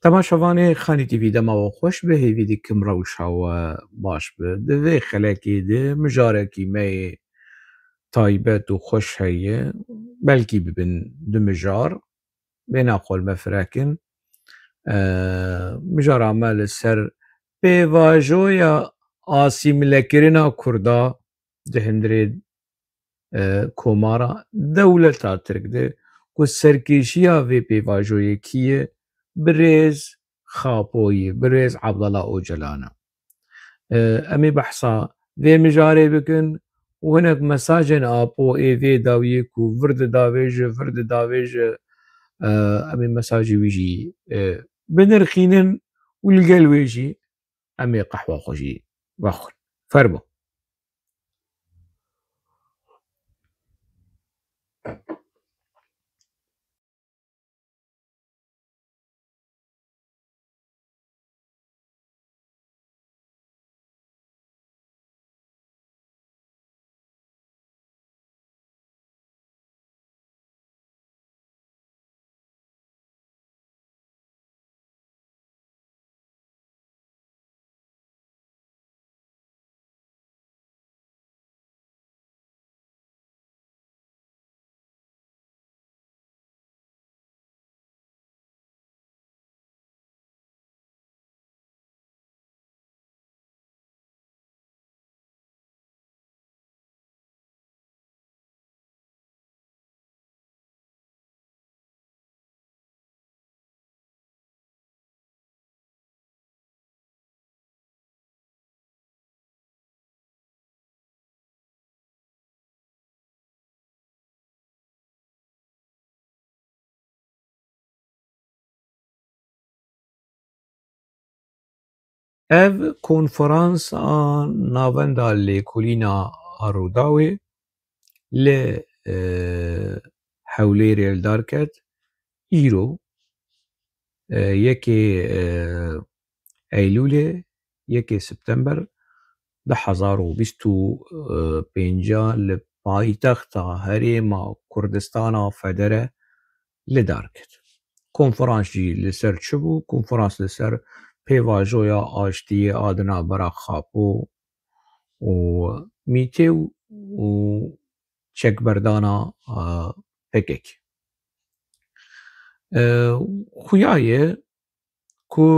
تەماشەوانێ خانی تیڤی دەماوە خۆش بە هێویدی کم ڕەوشاوە باش بە divê xelekê de mijarekî me yê taybet û xweş heye belkî bibin du mijar bêhna xwe me firekin mijara me li ser pêvajoya asîmilekirina Kurda di hundirê komara dewleta Tirk de ku serkêşiya vê pêvajoyekî ye birêz Xapoyê birêz Ebdala Ocalan e. Em ê behsa vê mijarê bikin û hinek mesajên Apo ê vê dawiyê ku vir didavê ji em ê mesajê wî jî binirxînin û li gel wê jî em ê qehwa xwe jî vexwin. Fermo. Ev konferansa navenda lêkolîna Rûdawê li Hewlêrê li dar ket îro yekê Eylûlê yekê September 2025 li paytexta Herêma Kurdistana Federe li dar ket. Konferans jî li ser çi bû? Konferans li ser pêvajoya aştiyê a di navbera Xapo û Mîtê û çekberdana PKK. Xuya ye ku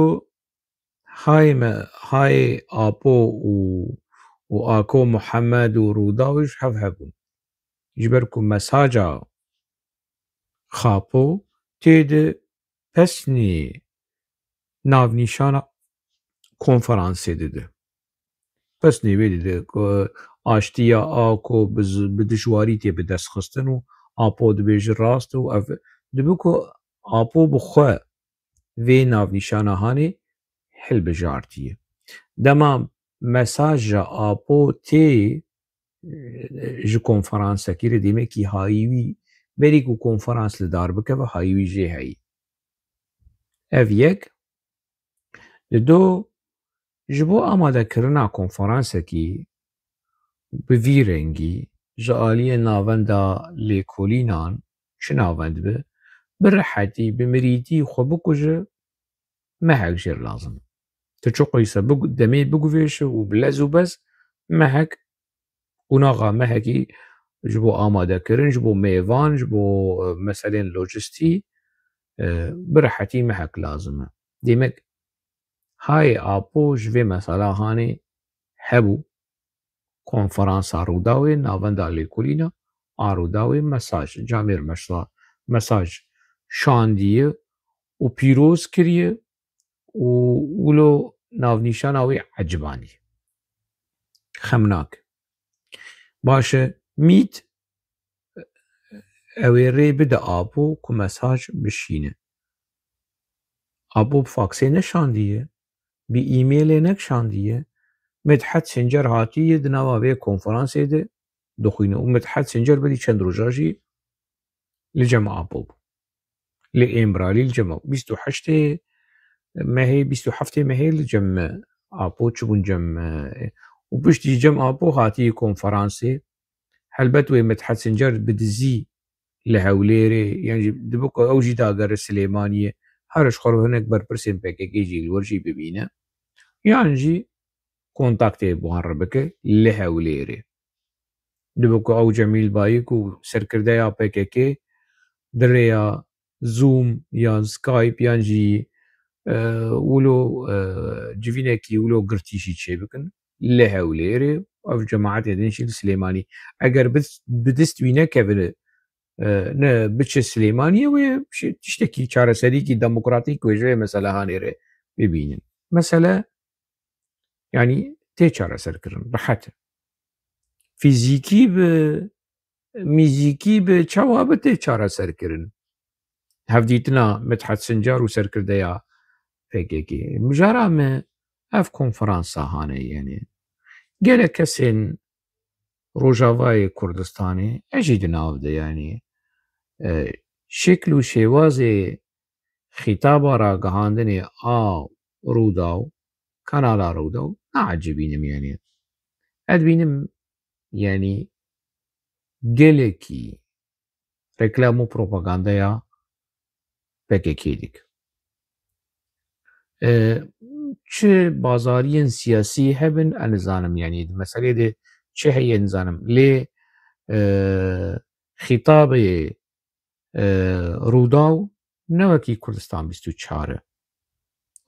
hayê Apo û Ako Muhemed û Rûdawê ji hev hebûn ji ber ku mesaja Xapo tê di pesnê navnîşana konferansê dide. Pesnê wê dide ku aştiya Ako bi dijwarî tê bidestxistin û Apo dibêje rast û ev dibe ku Apo bi xwe vê navnîşana hanê hilbijartiye. Dema mesaja Apo tê ji konferansekî re demekî hayî wî berî ku konferans li dar bikeve hayî wî jê heye. Ev yek. Li do ji bo amadekirina konferansekî bi vî rengî ji aliyê navenda lêkolînan çi navend be bi rihetî bi mirîtî xwe bikuje mehek jêr lazim e. Ti çi qîse demê biguvêşe û bi lez û bez mehek qunaxa mehekî ji bo amadekirin ji bo mêvan ji bo meselên lojîstî bi rihetî mehek lazim e. Demek hayê Apo ji vê mesela hanê hebû konferansa Rûdawê navenda lêkolîna a Rûdawê mesaj camêr mesaj şandiye û pîroz kiriye û wilo navnîşana wê ecbanî ye. Xemnak e. Baş e Mît ew ê rê bide Apo ku mesaj bişîne. Apo bi faksê neşandiye, bi îmêlê nekişandiye, Midhet Sencer hatiye di nava vê konferansê de dixwîne û Midhet Sencer berî çend roja jî li cem Apo bû. Li Êmralî li cem 28 Mehê 27 Mehê li cem Apo çibûn cem û piştî cem Apo hatiye konferansê helbet wê Midhet Sencer bi dizî li Hewlêrê yani dibe ku ew jî dagere Silêmaniyê هرش خلو هناك برپرسين PKK جي الورجي ببينه يعني جي كونتاكتي بوهر بك لها وليري دبكو أو جميل بايكو سركردايا PKK دريا زوم يا سكايب يعني جي ولو جفينكي ولو قرتيشي تشيبكن لها وليري أو جماعة يدنشي السليماني أجر بدستوينا كفن نه بچه سليمانية وتشتكي شارع سريكي ديمقراطيك وجوه مسألة هانيري ببينن مسألة يعني تي شارع سركرن بحث فيزيكي ميزيكي بچاوا تي شارع سركرن هفديتنا مدحت سنجار وسركرديا PKK مجارا ما اف كونفرانسا هاني يعني قال كسين روجافاي كردستاني اجي ناوده يعني شكل و شێوازێ خیتابا ڕاگەهاندنێ ڕوودا و کەنالا ڕوودا و نەعەجێبینم یانێ ئەدبینم یانی gelekî reklam û propagandaya PKK dik çi bazariyên siyasî hebin ez nizanim yanî di meselê de çi heye nizanim lê xîtabê ڕوودا و نەوەکی کوردستان 24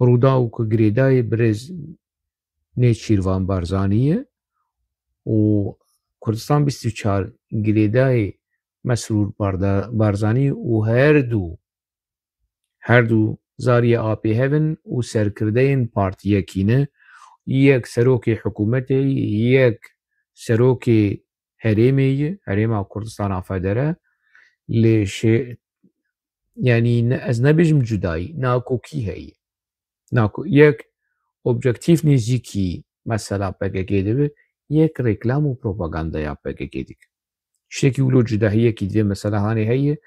ڕوودا و کە گرێدایê birêz Nêçîrvan Barzanî û Kurdistan 24 girêdayê Mesrûr Barzanî û her du zariye AP hebin û serkirdeyên partiyekî ne yek serokê hikûmetê yek serokê herêmê ye Herêma Kurdistana Federe lê yani ez nebêjim cudayî nakokî heye yek objektif nêzîkî mesela PKK dibe yek reklam û propagandaya PKK dik ştekî wilo cudahiyekî divê mesela hanê heye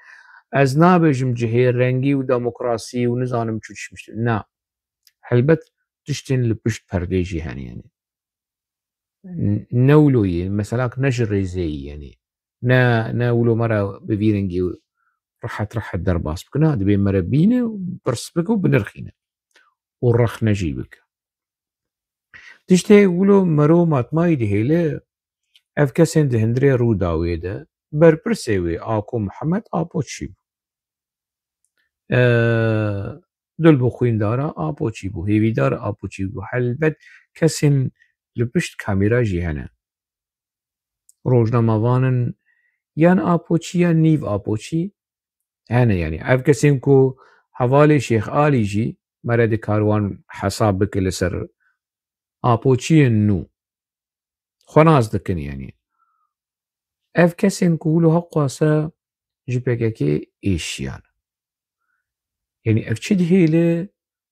ez nabêjim cihê rengî û demokrasî û nizanim çi çişmiştir na helbet tiştên li pişt perdê jî hene yani ne wilo yê mesela ne ji rêzeyî yani ne wilo me re bi vî rengî rehet derbas bike na divê me re bîne pirs bike û binirxîne û rexne jî bike tiştê wilo merov matmayî dihêle ev kesên di hundirê Rûdawê de berpirsê wê Ako Mihemed apo çî bû Dilbixwîndara apo çî bû hêvîdar apo çî bû helbet kesên li pişt kamîra jî hene rojnamavanin yan apoçî yan nîv apoçî hene yani ev kesên ku hevalê Şêx Alî jî me re dikare wan hesab bike li ser apoçiyên nû xwenaz dikin yani ev kesên ku wilo heqwase ji PKK êşiyan yani ev çi dihêle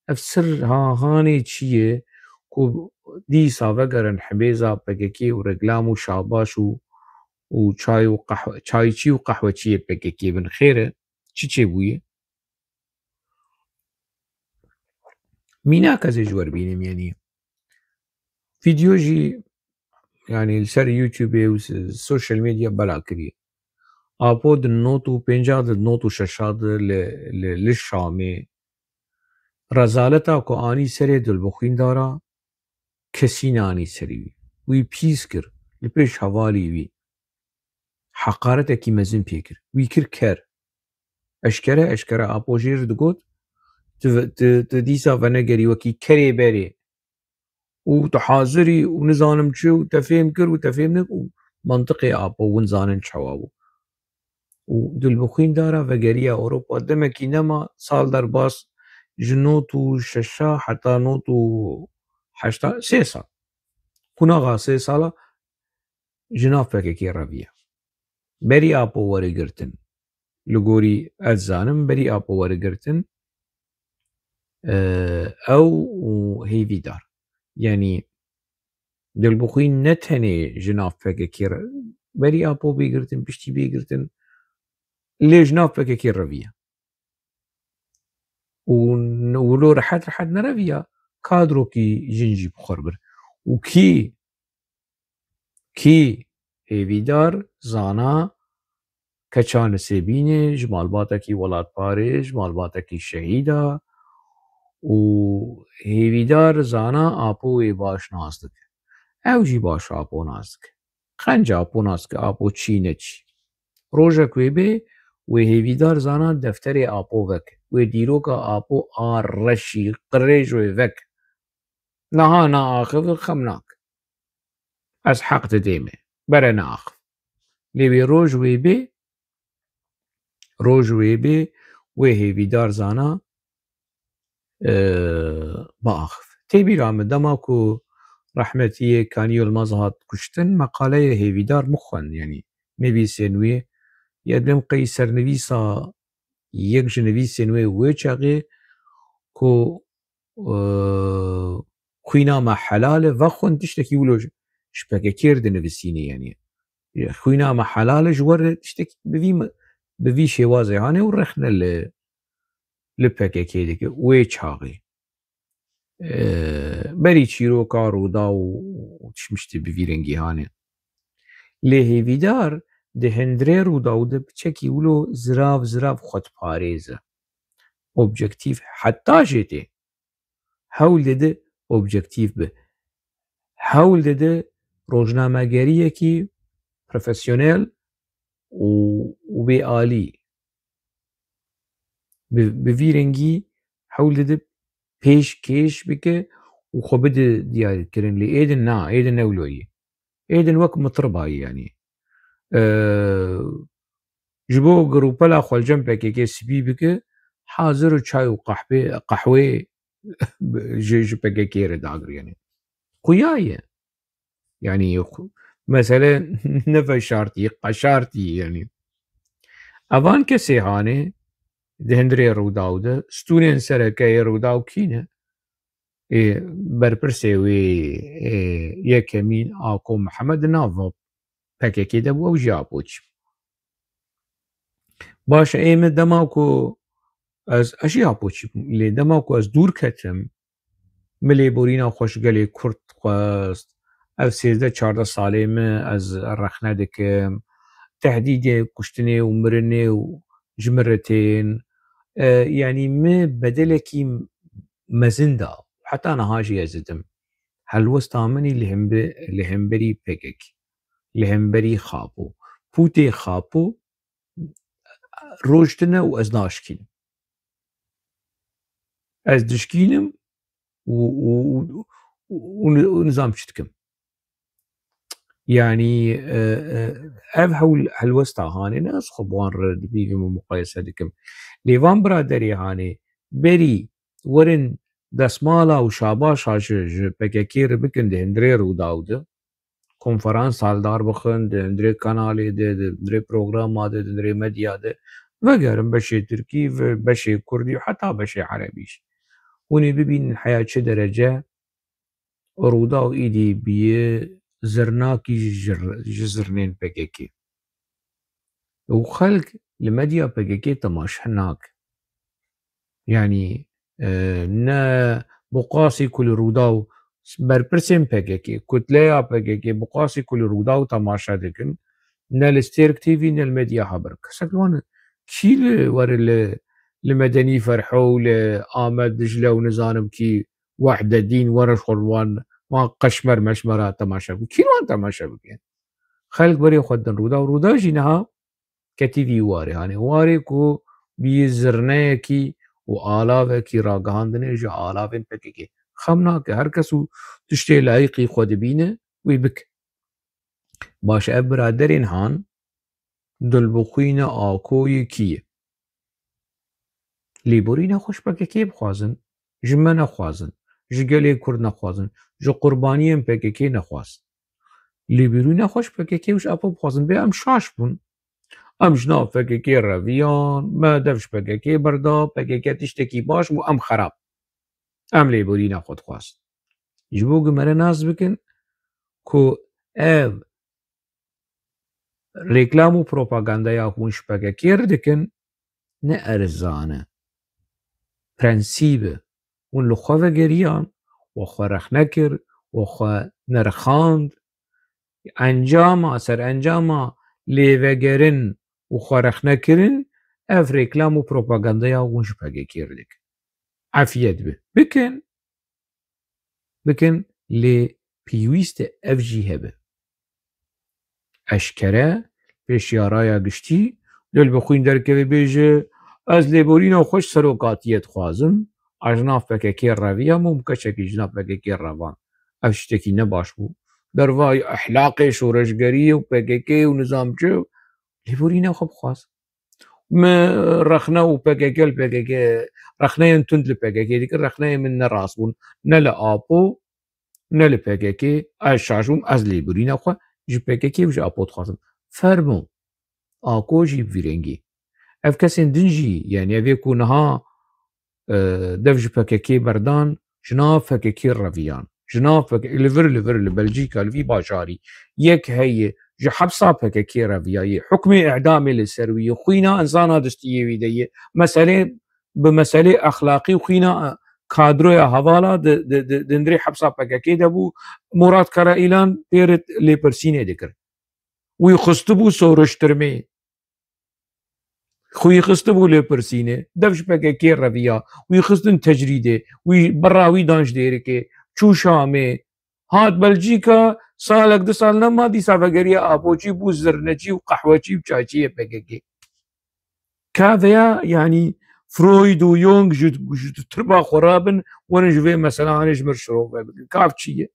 ev sir hanê çi ye ku dîsa vegerin hibêza PKK û reklam û şabaş û çayçî û qehweçiyê PKK bin xêr e çi çêbûye mînak ez ê ji werbînim yanî vîdyo jî yani li ser YouTubeê û social medya bela kiriye apo di not û pênca di not û şeşa de li Şamê rezaleta ku anî serê Dilbixwîndara kesî nanî serî wî wî pîs kir li pêş hevalê wî heqaretekî mezin pê kir wî kir ker eşkere apo jêr digot tu dîsa venegerî wekî kerê berê û tu hazirî û nizanim çi û te fêm kir û te fêm nekir û mantiqê apo hûn zanin çawa bû û Dilbixwîndara vegeriya Ewropa demekî nema sal derbas ji not û şeşa heta not û heşta 3 sal qunaxa 3 sala ji nav PKK reviye berî apo werigirtin li gorî ez zanim berî apo werigirtin ew û hêvîdar yani Dilbixwîn ne tenê ji nav PKK berî apo bêgirtin piştî bêgirtin lê ji nav PKK reviye û wilo rehet nereviya kadrokî jin jî bixwe bir û kî hêvîdar zana keça Nisêbînê ji malbatekî welatbarê ji malbatekî şehîd a و هێویدار زانا ئاپۆ وێ باش ناز دike ew jî baş apۆ naz dike xenc apۆ nas dike apۆ çî neçî rojek wê bê wê hêvîdar zana defterê apۆ veke wê dîroka apۆ a reşî qirêj wê veke niha naaxive xem nake ez heq didê me bere neaxiv lê wê roj wê bê wê hêvîdar zana biaxive tê bîra min dema ku rehmetiyê Kanî Yılmaz hat kuştin meqaleyê hêvîdar bixwin yanî nivîsên wê ya dem qey sernivîsa yek ji nivîsên wê wê çexê ku xwîna me helal e vexwin tiştekî wilo ji PKK re dinivîsînê yanî xwîna me helal e ji we re tiştekî bi vî şêwazê hane û rexne li PKK dike wê çaxê berî çîroka Rûda û tişt bi vî rengî hane lê hêvîdar di hindirê Rûda û de biçekî wilo zirav xwedparêz e objektif heta jê tê hewl dide objektif be hewl dide rojnamegeriyekî profesyonel û bê alî bi vî rengî hewl dide pêşkêş bike û xwe bide diyarkirin lê êdin na êdin ne wilo yê êdin wek mitirba yê yanî ji bo grûpela xwelcem PKK spî bike hazir û çay û qehwê ji PKK re dagir yanî xuya ye yanî mesele ne veşartî qeşartî yanî evan kesê hane di hindirê Rûda û de stûnên serekeyê Rûda û kî ne berpirsê wê Yekemîn Ako Mihemed di nav PKK de bû ew jî apû çi baş e ême dema ku ez jî apû çi bûm lê dema ku ez dûr ketim min lêborîna xweşgelê Kurd xwest ev 13-14 salê me ez rexne dikim tehdîdê kuştinê û mirinê û ji min re tên yanî me bedelekî mezin da heta niha jî ez didim helwesta minî li hemberî PKK li hemberî Xapû pûtê Xapû roj tune û ez naşkînim ez dişkînim û nizam çi dikim yanî ev helwesta hanê ne ez xwe bi wan re dibînim û muqayese dikim lê van biraderê hanê berî werin destmala û şabaşa ji PKK re bikin di hindirê Rûda û de konferans haldar bixin di hindirê kanalê de di hindirê programa de di hindirê medya de vegerin beşê Tirkî ve beşê Kurdî heta beşê Erebî jî hûnê bibînin heya çi derece Rûda û êdî bîye zirnakî ji zirnên PKK û xelk li medya PKK temaşe nake yanî ne bi qasî ku li Rûda û berpirsên PKK kutleya PKK bi qasî ku li Rûda û temaşe dikin ne li Stêrk TV ne li medya heber kesek li wan kî were li Medenî Ferho û li Amed Dicle û nizanim kî Wehdedîn were xwe li wan qeşmer meşmera temaşe bike kî li wan temaşe bike xelk berê xwe din Rûda û Rûda jî niha ketî vî warê hanê warê ku bîyê zirneyekî û alavekî ragihandinê ji alavên PKK xem nake her kes û tiştê layıqî xwe dibîne wê bike baş ev biraderên han dilbixwîna Akoyê kî ye lêborîna xwe ji PKK bixwazin ji me nexwazin ji gelê Kurd nexwazin ji qurbaniyên PKK nexwazin lêborîna xwe ji PKK û ji apû bixwazin bê em şaş bûn em ji nav PKK reviyan me dev ji PKK berda PKK tiştekî baş bû em xerab em lêborîna xwe dixwazin ji bo ku me re nas bikin ku ev rêklam û propagandeya hûn ji PKK re dikin ne erzan e prensîp e hûn li xwe vegeriyan we xwe rexne kir we xwe nerixand encama serencama lêvegerin û xwe rexnekirin ev rêklam û propagandeya hûn ji PKK re dikin عفیت به بکن لێ پێویستە ئەف ژی هەبێ ئەشکەرە پێشیارایە گشتی دل بخوین دەرکەوێ بێژە ئەس لێبۆرینەوە خۆش سەرۆکاتیەت خوازم ئاژناف پەکەکێ ڕەویە و کەچێکی ژناف پەکەکێ ڕەوان ئەف شتێکی نەباش بوو دەرڤای ئەحلاقێ شۆڕژگەریە و پەکەکێ و نظامچە لێبۆرینە خۆ بخواست رەخنە و پەکەکەل پەکەکێ رەخنەیەن تند لە پەکەکێ دیکە رەخنەیە من نەڕاست بوون نە لە ئاپۆ نە لە پەکەکێ ئەش شاژوم ئەس لێبورینەخوا ji pekekê ji apod dixwazim fermo ako jî vîrengî ev kesên din jî yani evê ku niha dev ji pekekê berdan ji nav pekekê reviyan ji nav li vir li Belcîka li vî bajarî yek heye ji hepsa pekekê reviyayê hukmê e'damê li ser wî xwîna insana distiyê wî de ye meselê bi meselê exlaqî xwîna kadroya hevala di ndirê hepsa pekekê de bû Murat Karaîlan pêr lêpirsînê dikir wî xistibû soruştirmê xwî xistibû lêpirsînê dev ji pekekê reviya wî xistin tecrîdê wî bira wî dan ji dêrikê çû Şamê hat Belcîka salek di sal nema dîsa vegeriya apoçî bû zirnecî û qehweçî û çayçiyê pekekê ka veya yanî Freud û Jung ji tirba xwe rabin werin ji vê meselanê ji mir şirov bikin kav çi ye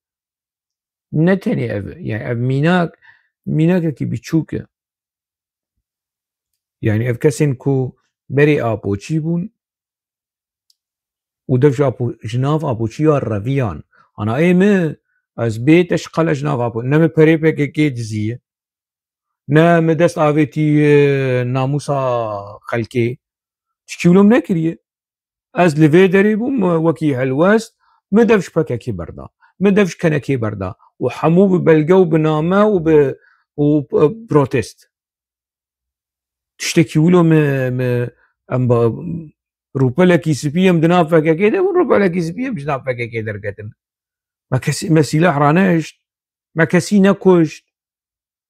ne tenê ev yani ev mînakekî biçûk e yani ev kesên ku berê apoçî bûn û dev ji nav apoçîya reviyan hana ê min ez bê teşqale ji nav apoçî ne min perê pekekê diziye ne min dest avêtî namûsa xelkê tişkî wilo min nekiriye ez li vê derê bûm wekî helwest min dev ji pekekê berda min dev ji kenekê berda û hemû bi belge û bi name û bi protest tiştekî wilo em rûpelekî spî em di nav pekekê de hûn rûpelekî spî em ji nav pekekê derketin me sîlah raneşt me kesî nekuşt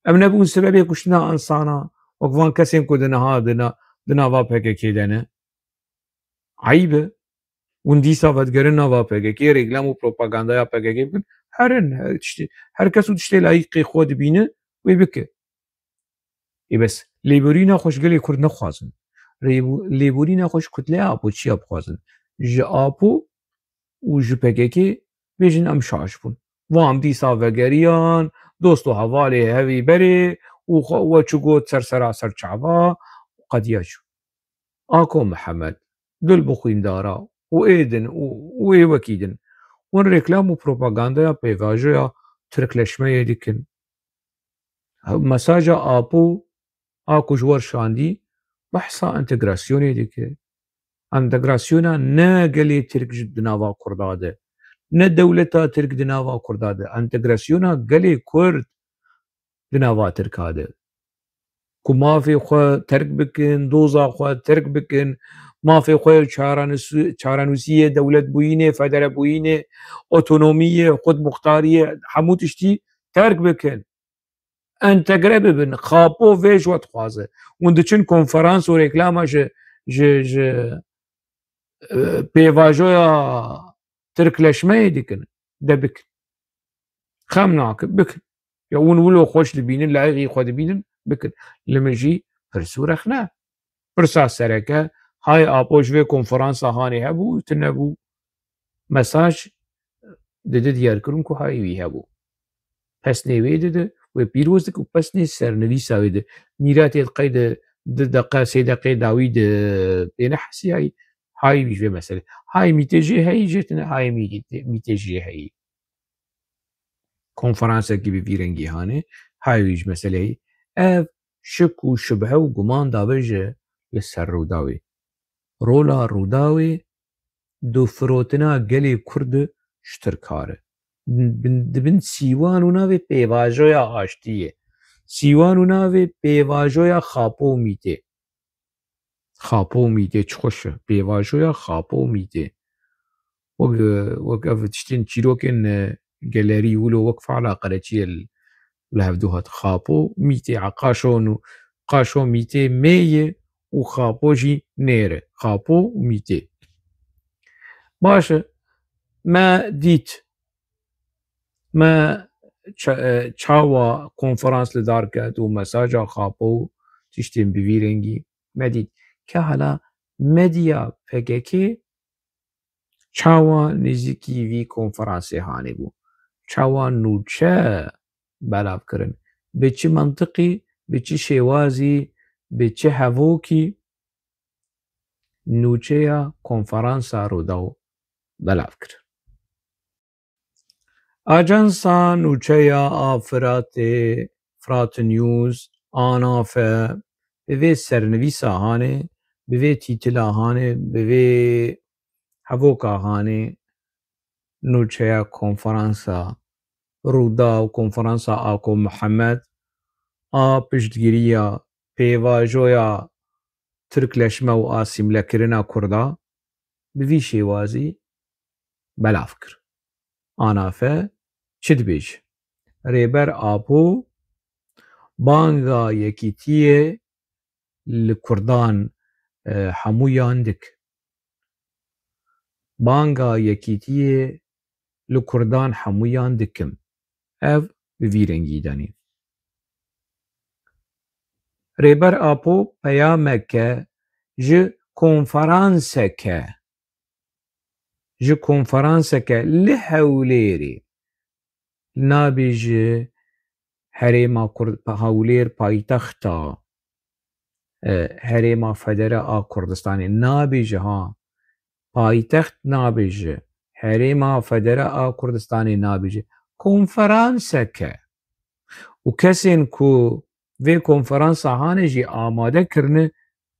em nebûn sebebê kuştina insana wek van kesên ku di niha di nava pekekê de ne eyb e hûn dîsa vedgerin nava pekekê rêklam û propagandaya pekekê bikin herin her kes û tiştê layîqê xwe dibîne wê bike ê bes lêborîna xwe ji gelê Kurd nexwazin lêborîna xwe ji kutleya apoçiya bixwazin ji apo û ji pekekê bêjin em şaş bûn wan dîsa vegeriyan dost û hevalê hevî berê û we çû got sersera ser çava qediya çû ako Mihemed dil bixwîn dara û êdin û ê wekî din hûn rêklam û propagandaya pêvajoya Tirkleşmeyê dikin mesaja apo ako ji wer şandî behsa entegrasyonê dike entegrasyona ne gelê Tirk ji di nava Kurda de ne dewleta Tirk di nava Kurda de entegrasyona gelê Kurd di nava Tirka de ku mafê xwe terk bikin doza xwe terk bikin mafê xwe çarenûsiyê dewletbûyînê federebûyînê otonomiyê xudmuxtariyê hemû tiştî terk bikin entegre bibin xapo vê ji we dixwaze hûn diçin konferans û rêklama ji pêvajoya Tirkleşmeyê dikin de bikin xem nakin bikin ya hûn wilo xweş dibînin layîqî xwe dibînin bikin li min jî pirs û rexne pirsa sereke hay apo ji vê konferansa hanê hebû tu nebû mesaj dide diyarkirin ku hayê wî hebû pesnê wê dide wê pîroz dik û pesnê sernivîsa wê de mîratê qey di deqe sê deqê dawî di pêne hesiyayî hayê wî ji vê meselê hayê mîtê jê heyî jê tune hayê mîtê jê heyî konferansekî bi vî rengî hane hayê wî ji meseleyê ev şik û şibhe û guman dabe ji li ser Rûdawê rola Rûdawê di firotina gelê Kurd ji Tirkar e dibin sîwan û navê pêvajoya aştiyê sîwan û navê pêvajoya xapo û mîtê xapo û mîtê çi xweş e pêvajoya xapo û mîtê wek ev tiştên çîrokên gelerî wilo wek feala qereçiyê li hevdû hat xapo mîtê qaşo mîtê mê ye û xapo jî nêr e xapo û mîtê باشه ما دیت ما چاوا کنفرانس لدار کرد و مساجا خاپو تشتیم بویرنگی ما دیت که حالا مدیا پککی چاوا نزیکی وی کنفرانسی هانی بو چاوا نوچه بلاف کرن به چه منطقی به چه شوازی به چه هووکی نوچه یا کنفرانسا رو داو بلاف کرن آجانسا نوچه یا فرات نیوز آنافه به وی سرنویسا هانه به وی تیتلا هانه به وی هووکا هانه نوچه یا کنفرانسا رودا و کنفرانسا آکو محمد پشتگیریya pêvajoya Tirkleşme û asîmlekirina Kurda bi vî şêwazî belav kir. Anafe çi dibêje? Rêber Apo banga yekîtiyê li Kurdan hemûyan dik. Banga yekîtiyê li Kurdan hemûyan dikim. Ev bi vî rengî danî. Rêber Apo peyameke ji konferanseke li Hewlêrê nabê ji Herêma Hewlêr paytexta Herêma Federe a Kurdistanê nabêje ha paytext nabêje Herêma Federe a Kurdistanê nabêje konferanseke û kesên ku vê konferansa hane jî amade kirine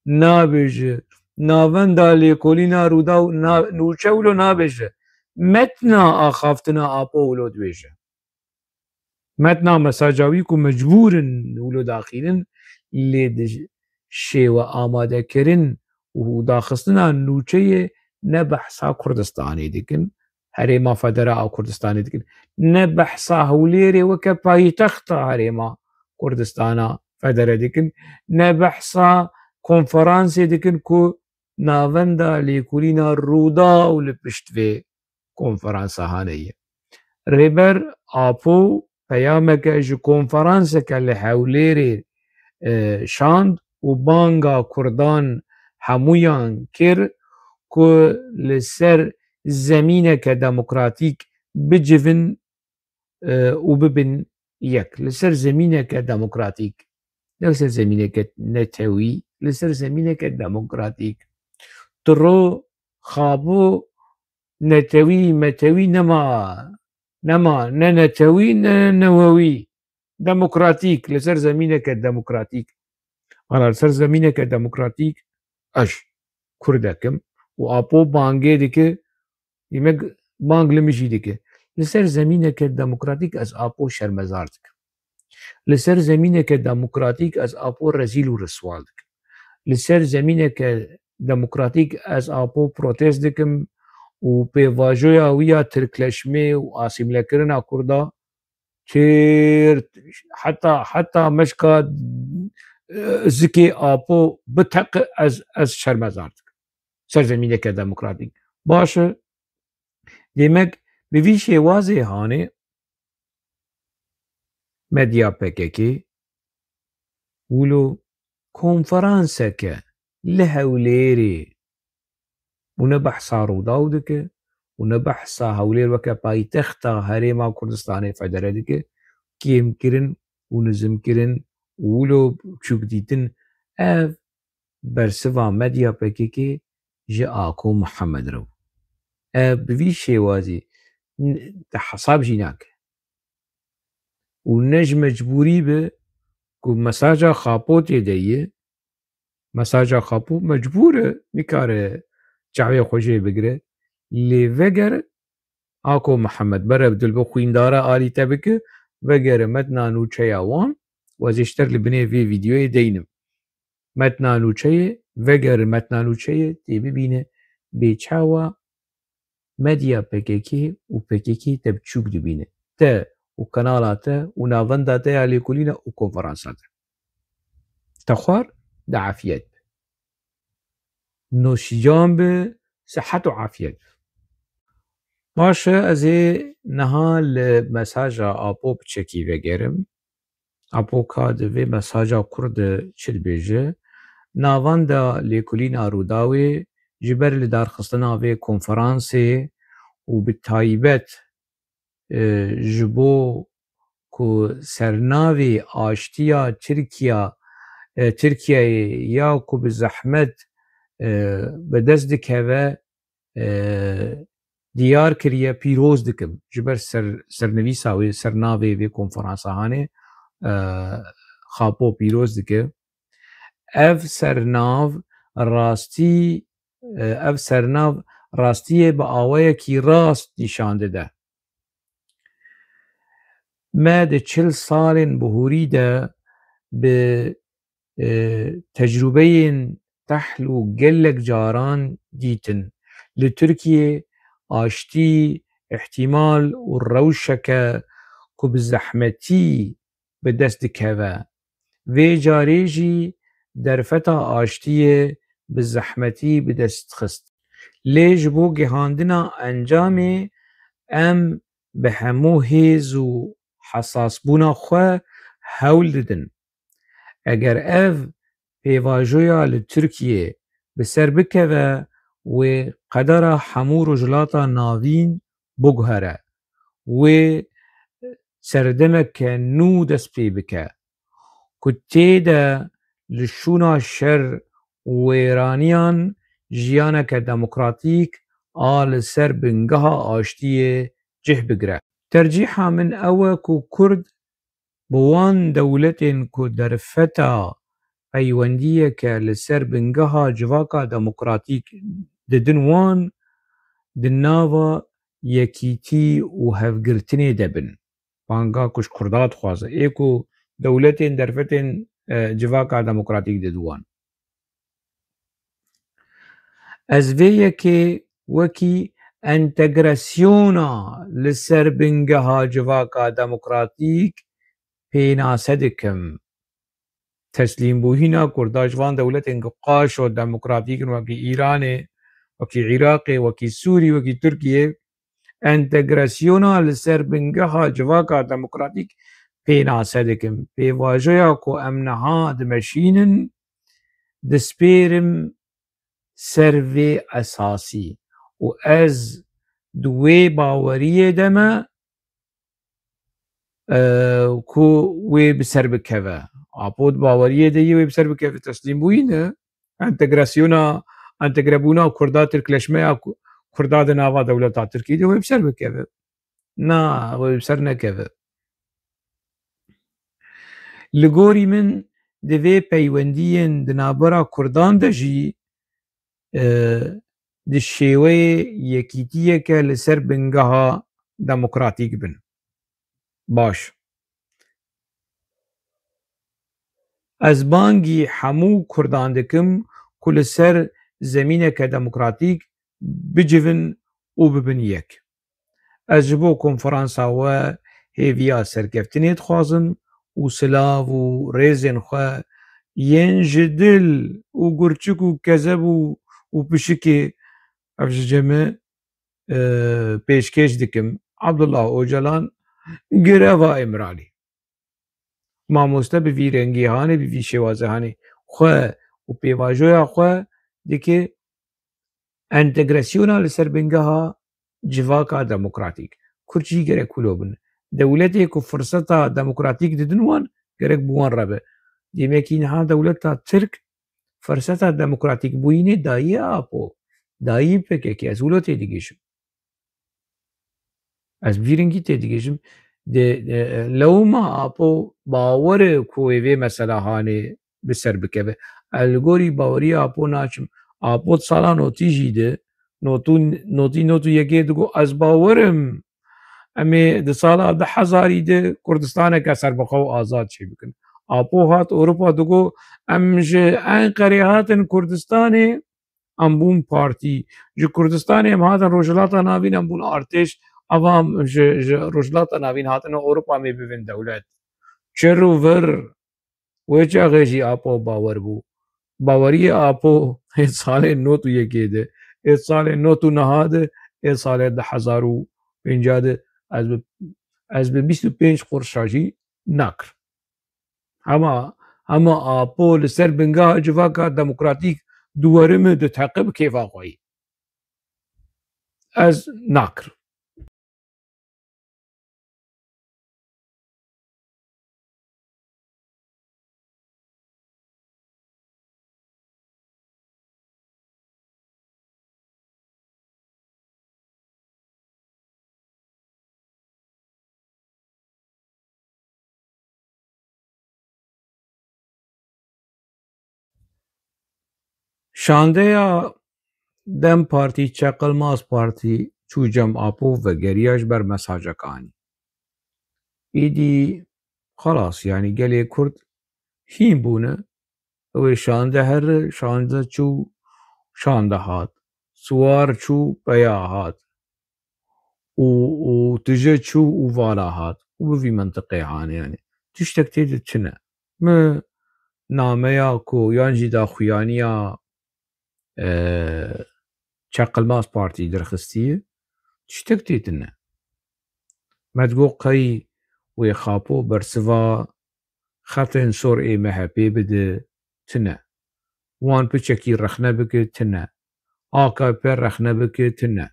nabêje navenda lêkolîna Rûda û nûçe wilo nabêje metna axaftina Apo wilo dibêje metna mesaja wî ku mecbûrin wilo daxînin lê di şêwe amadekirin û daxistina nûçeyê ne behsa Kurdistanê dikin Herêma Federa a Kurdistanê dikin ne behsa Hewlêrê weke paytexta Herêma Kurdistana Federe dikin ne behsa konferansê dikin ku navenda lêkolîna Rûda û li pişt vê konferansa hane ye. Rêber Apo peyameke ji konferanseke li Hewlêrê şand û banga Kurdan hemûyan kir ku li ser zemîneke demokratîk bicivin û bibin yek li ser zemîneke demokratîk ne li ser zemîneke netewî li ser zemîneke demokratîk tu ro xabo netewî metewî nema ne netewî ne newewî demokratîk li ser zemîneke demokratîk ala li ser zemîneke demokratîk eş Kurdekim û Apo bangê dike demek bang li min jî dike li ser zemîneke demokratîk ez Apo şermezar dikim li ser zemîneke demokratîk ez Apo rezîl û riswa dikim li ser zemîneke demokratîk ez Apo protest dikim û pêvajoya wî ya tirkleşmê û asîmlekirina Kurda çêr heta meşka zikê Apo biteqe ez şermezar dikim ser zemîneke demokratîk baş e demek bi vî şêwazê hane medya PKK wilo konferanseke li Hewlêrê û ne behsa Rûda dike û ne behsa Hewlêr weke paytexta Herêma Kurdistanê Federe dike kêmkirin û nizmkirin û wilo çûk dîtin ev bersiva medya PKK ji Ako Muhemed re ev bi vî şêwazî te hesab jî nake û ne ji mecbûrî be ku mesaja Xapo tê de ye mesaja Xapo mecbûr e nikare çavê xwe jê bigire lê veger Ako Muhemed berev dilbi xwîndara alî te bike vegere metna nûçeya wan ez ê ji te li binê vê vîdyoyê deynim metna nûçeyê veger metna nûçeyê tê bibîne bêçawa medya PKK û PKK te biçûk dibîne te û kanala te û navenda te ya lêkolîna û konferansa te te xwar di afiyet be nûşican be sihet û afiyet be باشه از نها لمساجا آبو بچکی وگرم آبو کا دوی مساجا کرد چل بیجه ناوان دا لیکولینا روداوی جبر لدار خستنا وی کنفرانسی و بالتایبت جبو کو سرناوی آشتیا ترکیه یا کو بزحمت به دست دکوه دیار کریه پیروز دکم جبر سرنویسا وی سرناوی وی کنفرانسا هانه خاپو پیروز دکه اف سرناو راستی به آوه کی راست نشان ده ما ده 40 سال بهوری ده به تجربه تحلو گلک جاران دیتن لترکیه آشتی احتمال و روشکه که بزحمتی به دست دکوه و جاریجی در فتا آشتی بزحمتی به دست خست لیج بو گهاندنا انجام ام به همو هیز و حساس بونا خواه هول ددن اگر اف پیواجویا لترکیه بسر بکوه و قدر همو رجلاتا ناوین بگهره و سردمک نو دست پی بکه کتی ده لشونا شر و ایرانیان جیانک دموکراتیک آل سر بنگه آشتی جه بگره ترجیحا من اوه کو کرد بوان دولتین کو در فتا پیوندیه که لسر بنگه جواکا دموکراتیک ددن وان دناوا یکیتی و هفگرتنی دبن بانگا کش کردات خوازه ایکو دولتین در فتن جواکا دموکراتیک ددوان از ویه که وکی انتگراسیونا لسر بنگه جواکا دموکراتیک پیناسه دکم تسلیم بوهینا کرداجوان دولتین که قاش و دموکراتیک وکی ایران وکی عراق وکی سوری وکی ترکیه انتگراسیونا لسر بنگه جواکا دموکراتیک پیناسه دکم پیواجویا کو امنها دمشینن دسپیرم سروی اساسی و از دوی باوریه دمه کو وی بسر بکوه آپود باوریه دی وی بسر بکوه تسلیم بوینه انتگرابونا کردا ترکلشمه کردا دناوا دولتا ترکی دی وی بسر بکوه نا وی بسر نکوه لگوری من دوی پیوندین دنابرا کردان دجی د شیوه یکیتیه که لسر بنگه دموکراتیک بن باش از بانگی همو کردان دکم که لسر زمینه که دموکراتیک بجون و ببن یک از جبو کنفرانسا و هیویا سرکفتنیت خوازم و سلاو و ریزن خواه ین جدل و گرچک و کذب و پشکی افش جمع پیشکش دکم عبدالله اوجلان گروا امرالی ماموسته به وی رنگی هانه به وی شوازه هانه خواه و پیواجویا خواه دیگه انتگراسیونا لسر بنگه ها جواکا دموکراتیک کرچی گره کلو بن دولتی که فرصتا دموکراتیک ددنوان گره بوان ربه دیمه که اینها دولتا ترک فرصتا دموکراتیک بوینه دایی آپو دایی پکه که از اولو تیدیگیشم از بیرنگی تیدیگیشم لو ما آپو باور کویوه مثلا هانه بسر بکه الگوری باوری آپو ناچم آپو سالا نوتی جیده نوتی یکی دگو از باورم امی ده سالا 10,000 ده کردستانه که سر بخو آزاد چی بکن آپو هات اروپا دگو امجه انقری هاتن کردستانه امبون پارتی جو کردستانه هم هاتن روشلاتا ناوین امبون ارتش عوام روشلاتا ناوین هاتن اروپا می ببین دولت چرو ور وچه غیشی آپو باور بو باوری آپو ایت سال نو تو یکی ده ایت سال نو تو نهاده ای سال 2050 از به 25 قرشاجی نکر اما آپو لسر بنگاه جواکا دموکراتیک دوارم دو تعقب کیف آقایی از نکر شانده یا دم پارتی چقل ماس پارتی چو جم آپو و گریاش بر مساجکانی ایدی خلاص يعني قال كرد هين بونه هو شانده هر شانده چو شانده هات سوار چو بيا هات وتجي چو وفالا هات وفي منطقة هاني يعني تشتك تيد تشنا ما ناميا كو يانجي دا خويانيا چقل ماس بارتي درخستيه تشتك تيدنا ما تقول قي ويخابو برسوا خطين سور اي مهبي بده تنا وان بچكي رخنه بك تنا آكا بير رخنه بك تنا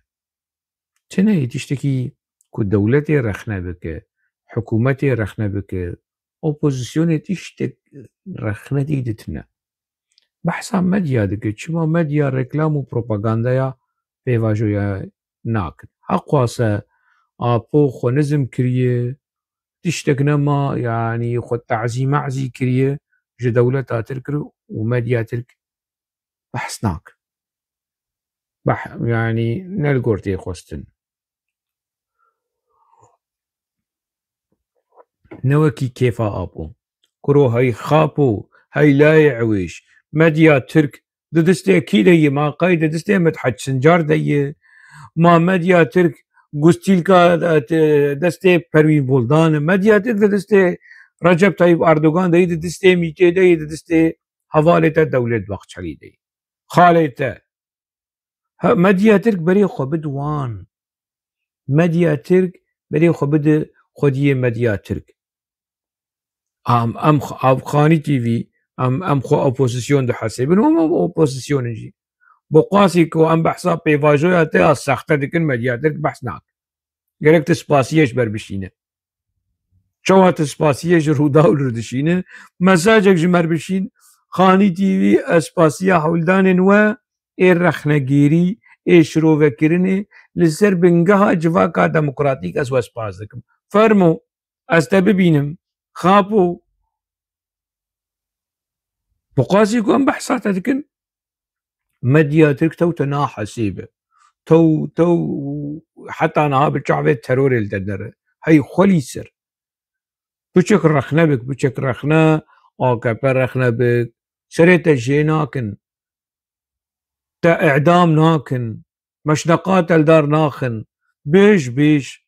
تشتكي كو دولتي رخنه بك حكومتي رخنه بك اوبوزيسيوني تشتك رخنه دي تنا بحثا مديا دك چما مديا ريكلام وبروباغاندا بيواجويا ناك حقواسا آپو خو نزم كريه تشتك نما يعني خو تعزي معزي كريه جا دولتا تركرو ومديا ترك بحثناك يعني نلقورتي خوستن نوكي كيفا أبو كرو هاي خابو هاي لا يعويش مديا ترك دستي كيدي ما قايد دستي متحج سنجار دي ما مديا ترك قستيلكا دستي پروين بولدان مديا ترك دستي رجب طيب أردوغان دي دستي ميتي دي دستي حوالة دولة وقت شلي دي خالته مديا ترك بري خو بدوان مديا ترك بري خو بد خوديه مديا ترك ام خاني تي في ام خو اوبوزيسيون ده حسابن هم اوبوزيسيون جي بقاسي كو ام بحساب بيفاجويا تي سخته دكن مديا ترك بحثناك gerek تسباسيش بربشينه شو تسباسيش رودا ولردشينه مساجك جمر بشين خاني تي في اسباسيا حولدان و الرخنگيري شروع وكرنه لسر بنگاه جواكا ديمقراطيك اس واسباس دكم فرمو استببينم خابو بقاسي كون بحثات دكن مديا ترك تو تنا حسيبه تو حتى انا بالشعب التروري التدر هي خلي سر بچك رخنا بك بچك رخنا او كبر رخنا بك سريت جيناكن تا اعدام ناكن مشنقات الدار ناخن بيش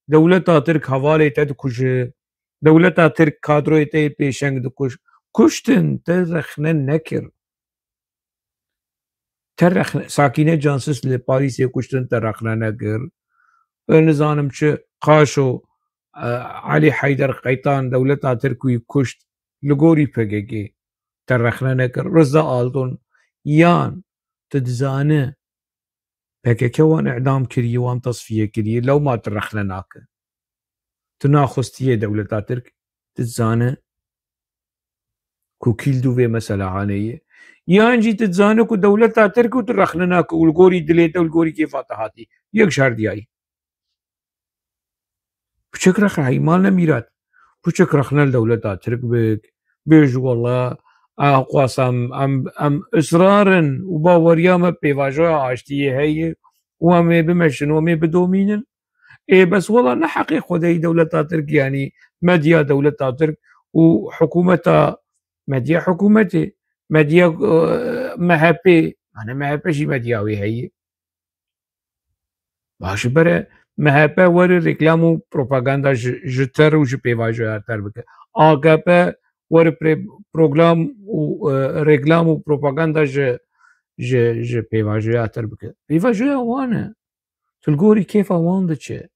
دولتا ترك حوالي تدكش دولتا ترك كادروي تي بيشنگ دكش كشتن ترخنن نكر ترخن ساكينه جانسس لباريس كشتن ترخنن نكر نظام چه قاشو علي حيدر قيطان دولتا تركوي كشت لغوري پگگي ترخنن نكر رضا آلتون يان تدزانه پگگي وان اعدام كري وان تصفيه كري لو ما ترخنن ناك تناخستيه دولتا ترك تتزانه كو كيلدو في مسألة عانية يانجي تتزانه كو دولتا ترك وترخننا كو والغوري دليتا والغوري كيف فاتحاتي يك شهر دياي بچك رخ هاي مالنا ميرات بچك رخنا الدولتا ترك بك بيج والله اقواسم ام اصرارا وباوريا ما بيواجه عاشتيه هي وما بمشن وما بدومين ايه بس والله نحقق خدي دولتا ترك يعني مديا دولتا ترك وحكومتها مديا حكومتي مديا مهبي انا مهبي شي مدياوي هي باش بره مهبه ور ريكلامو بروباغندا جتر وج بيواجه تر بك اگه ور بروجرام و ريكلامو بروباغندا ج بيواجه تر بك بيواجه وانا تلقوري كيف wan diçe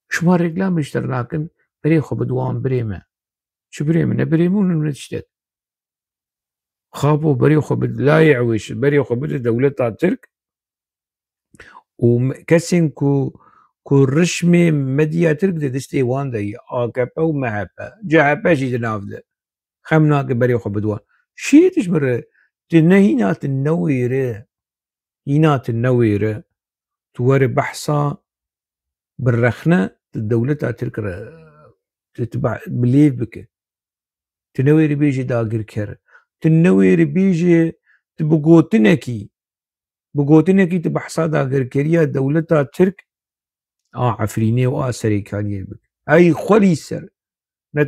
şuma reklam işler nakin berê xwe bi wan birê me çi birê min ne birê min ne tiştek xapû berê xwe bi layê wêş berê xwe bide dewleta Tirk û kesên ku rişmê medya Tirk di destê wan de ye AKP û MHP CHP jî di nav de xem nake berê xwe bi wan şî dijmire tu nehîna tu newêre hîna tu newêre tu were behsa birrexne di dewleta Tirk re bilêv bike tu newêrî bêjî dagirker tu newêrî bêjî tu bi gotinekî tu behsa dagirkeriya dewleta Tirk a efrînê û a serêkaniyê bike ey xwelî ser ne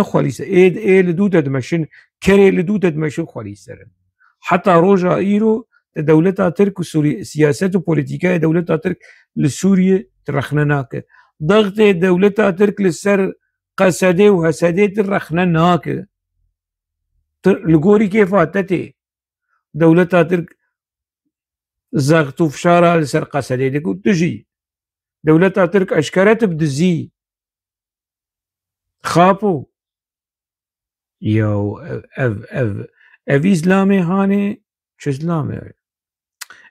xwelî ser ê li dû te dimeşin kerê li dû te dimeşin xwelî ser in heta roja îro di dewleta Tirk û siyaset û polîtîkaya dewleta Tirk li Sûriyê tirexne nake dextê dewleta Tirk li ser Qesedê û Hesedê tirexne nake li gorî kêfa te tê dewleta Tirk zext û fişara li ser Qesedê dike û tu jî dewleta Tirk eşkere tu bidizî xapû yew evî zilamê hanê çi zilamê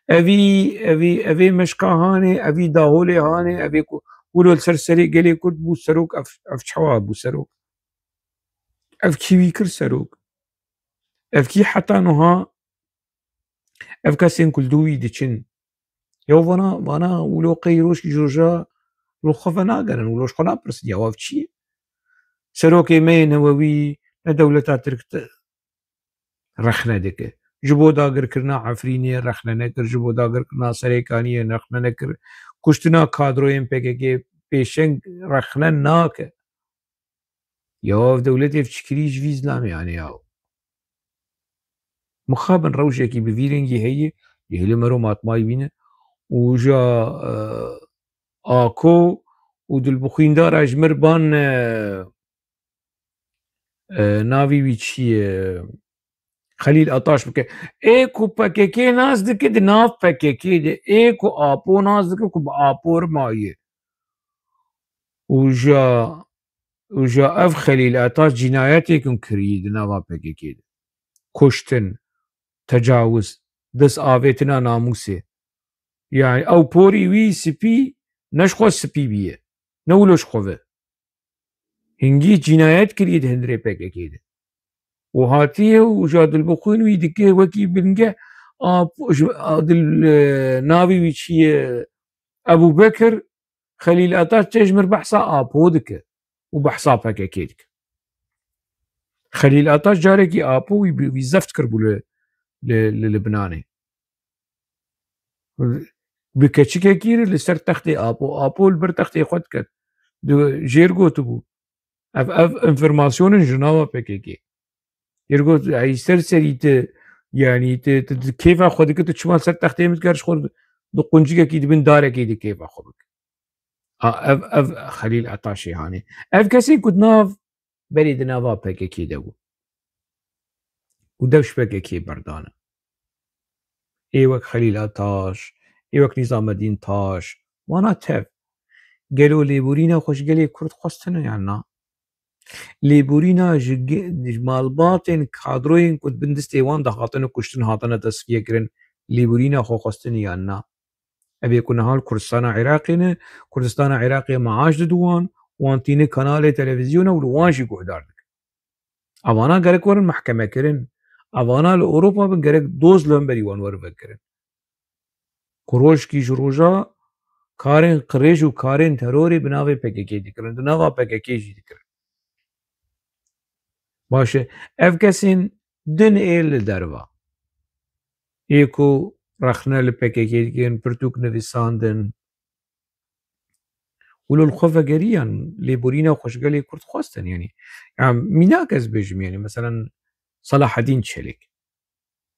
evî meşka hanê evî daholê hanê evê ku wilo li ser serê gelê Kurd bû serok ev çawa bû serok ev kî wî kir serok ev kî heta niha ev kesên ku li dû wî diçin yew vana wilo qey roşkî ji roja li xwe ve nagerin wilo ji xwe napirsin ya ev çi ye serokê me yê Newewî ne dewleta Tirk rexne dike ji bo dagirkirina Efrînê rexne nekir ji bo dagirkirina serêkaniyê rexne nekir kuştina kadroyên PKK pêşeng rexne nake yew ev dewletê ev çikirî ji vî zilamê hene yaw mixabin rewşekî bi vî rengî heye li me ro matmayî bîne û ja Ako û dilbixwîndara ji Mirban navê wî çi ye Xelîl Ataş bike ê ku PKK nas dike di nav PKK de ê ku Apo nas dike ku bi Apo re maye û ja ev Xelîl Ataş cinayetêkin kiriye di nava PKK de kuştin tecawuz dest avêtina namûsê yani ew porî wî spî ne ji xwe spî bîye ne wilo ji xwe ve hingî cinayet kiriye di hundirê PKK de û hatiye û ja dilbixwîn wî dike wekî bingeh navê wî çi ye Ebûbekir Xelîl Ataş çê ji mir behsa Apo dike û behsa PKK dike Xelîl Ataş carekî Apo wî zeft kirbû li Libnanê bi keçikekî re li ser textê Apo li ber textê xwe diket jêr gotibû ev înformasyonin ji nava PKK jêr got ey ser serî tu yanî tu kêfa xwe dike tu çima li ser textê min dikare ji xwe di quncikekî dibin darekê di kêfa xwe bike ev Xelîl Ataşê hanê ev kesê ku di nav berê di nava PKK de bû û dev ji PKK berdan e ê wek Xelîl Ataş ê wek Nîzamedîn Taş wana tev gelo lêborîna xwe ji gelê Kurd xwestine yan na lêborîna ji malbatên kadroyên ku bin destê wan de hatine kuştin hatine destgirekirin lêborîna xwe xwestin yan na ev ê ku niha li Kurdistana Iraqê ne Kurdistana Iraqê maaş didû wan wan tîne kanalê televizyona û li wan jî guhdar dikin evana gerek werin mehkemekirin evana li Ewropa bin gerek doz li hemberî wan werin vekirin ku rojkî ji roja karên qirêj û karên terorê bi navê PKK dikirin di nava PKK jî dikirin baş e ev kesên din ê li derve ê ku rexne li PKK dikin pirtûk nivîsandin wilo li xwe vegeriyan lêborîna xwe ji gelê Kurd xwestin yanî mînak ez bêjim yanî meselan Selahedîn Çelik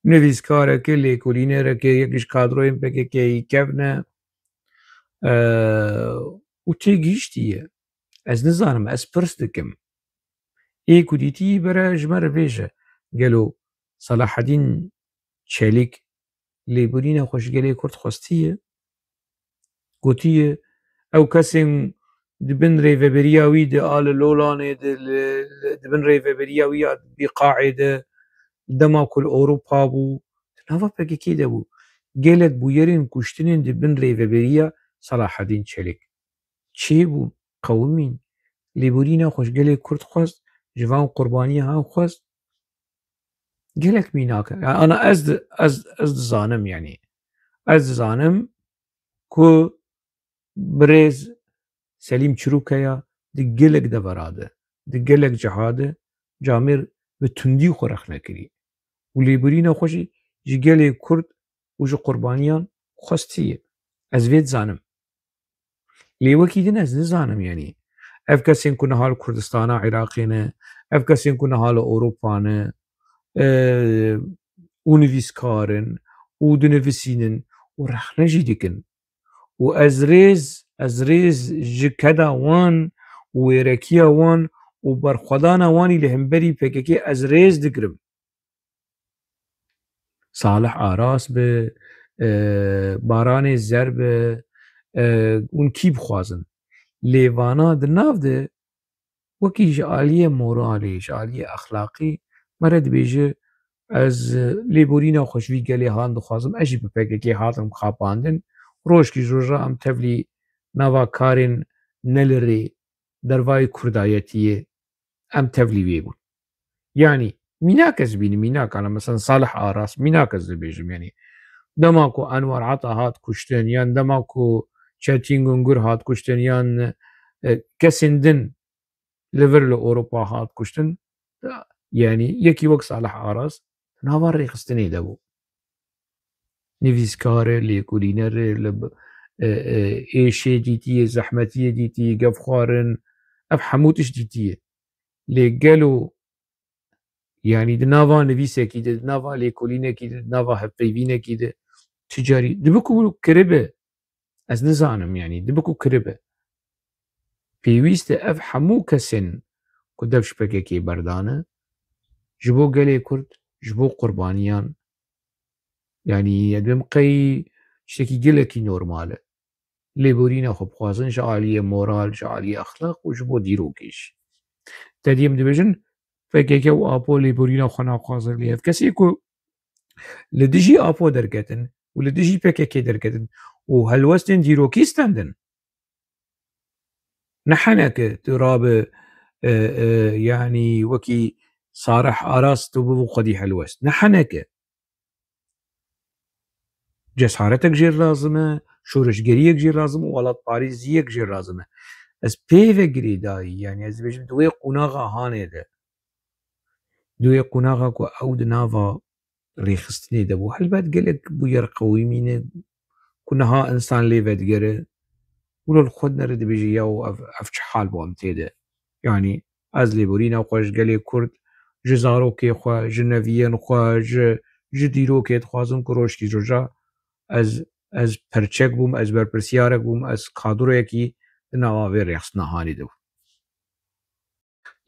nivîskareke lêkolînereke yekî ji kadroyên PKKyî kevne û têgihîştiye ez nizanim ez pirs dikim ê ku dîtiyî bere ji me re vêje gelo Selahedîn Çelik lêborîna xwe ji gelê Kurd xwestiye گوتیە ئەو کەسێن دبن رێڤەبەریاوی دە ئا لە لۆڵانێ دبن رێڤەبەریاوی یا بی قاعێدە دەما کول ئەوروپا بوو ناڤە پەکێکی دەبوو gelek bûyerên kuştinên dibin rêveberiya Selahedîn Çelik çê bû qewimîn lêborîna xwe ji gelê Kurd xwest ji van qurbaniya han xwest gelek mînak e ana ez dizanim yanî ez dizanim ku birêz Selîm Çirûk heya di gelek de verade di gelek cihade camêr bi tundî xwe rex nekirî û lêborîna xwe jî ji gelê Kurd û ji qurbaniyan xwestiye ez vê dizanim lê wekî din ez nizanim yanî ev kesên ku niha li Kurdistana Iraqê ne ev kesên ku niha li Ewropa ne û nivîskar in û dinivîsînin û rexne jî dikin û ez rêz ji keda wan û wêrekiya wan û berxwedana wanî li hemberî PKK ez rêz digirim Salih Aras bi Baranê Zer bi hûn kî bixwazin lê vana di nav de wekî ji aliyê moralê ji aliyê exlaqî me re dibêje ez lêborîna xwe ji vî gelê han dixwazim ez jî bi PKK hatim xapandin rojkî ji roja em tevlî nava karên nelirê dervayê Kurdayetiyê em tevlî wê bûn yanî mînak ez bînim mînak ana mesela Salih Aras mînak ez dibêjim yanî dema ku Enwer Heta hat kuştin yan dema ku Çetin Gungur hat kuştin yan kesên din li vir li Ewropa hat kuştin yanî yekî wek Salih Aras nava rêxistinê de bû nivîskar e lêkolîner e li êşê dîtiyê zehmetiyê dîtiyê gevxwarin ev hemû tişt dîtiyê lê gelo yanî di nava nivîsekî de di nava lêkolînekî de di nava hevpeyvînekî de ticarî dibe ku kiribe ez nizanim yanî dibe ku kiribe pêwîst e ev hemû kesên ku dev ji PKK berdane ji bo gelê Kurd ji bo qurbaniyan yanî dibim qey tiştekî gelekî normal e lêborîna xwe bixwazin ji aliyê moral ji aliyê exlaq û ji bo dîrokê jî tedî em dibêjin PKK û Apo lêborîna xwe naxwazin lê ev kesê ku li dijî Apo derketin û li dijî PKK derketin û helwestên dîrokî stendin ne heneke tu rabe yanî wekî Salih Aras tu bibû xwedî helwest ne heneke cesaretek jê lazim e şoreşgeriyek jê lazim û welatparêziyek jê lazim e ez pê vegirê dayî yanî ez dibêjim di wê qunaxa hanê de di wê qunaxa ku ew di nava rêxistinê de bû helbet gelek bûyer qewîmî ne ku niha insan lê vedigere û li xwe nere dibêje yaw ev çi hal bû em tê de yanî ez lêborîna xwe ji gelê Kurd ji zarokê xwe ji neviyên xwe ji dîrokê dixwazim ku rojkî ji roja ez perçek bûm ez berpirsyarek bûm ez kadroyekî di nava vê rêxistina hanê de bûm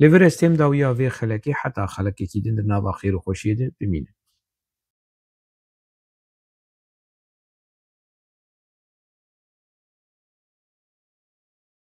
lê vir ez têm dawiya vê xelekê heta xelekekî din di nava xêr û xweşiyê de bimînin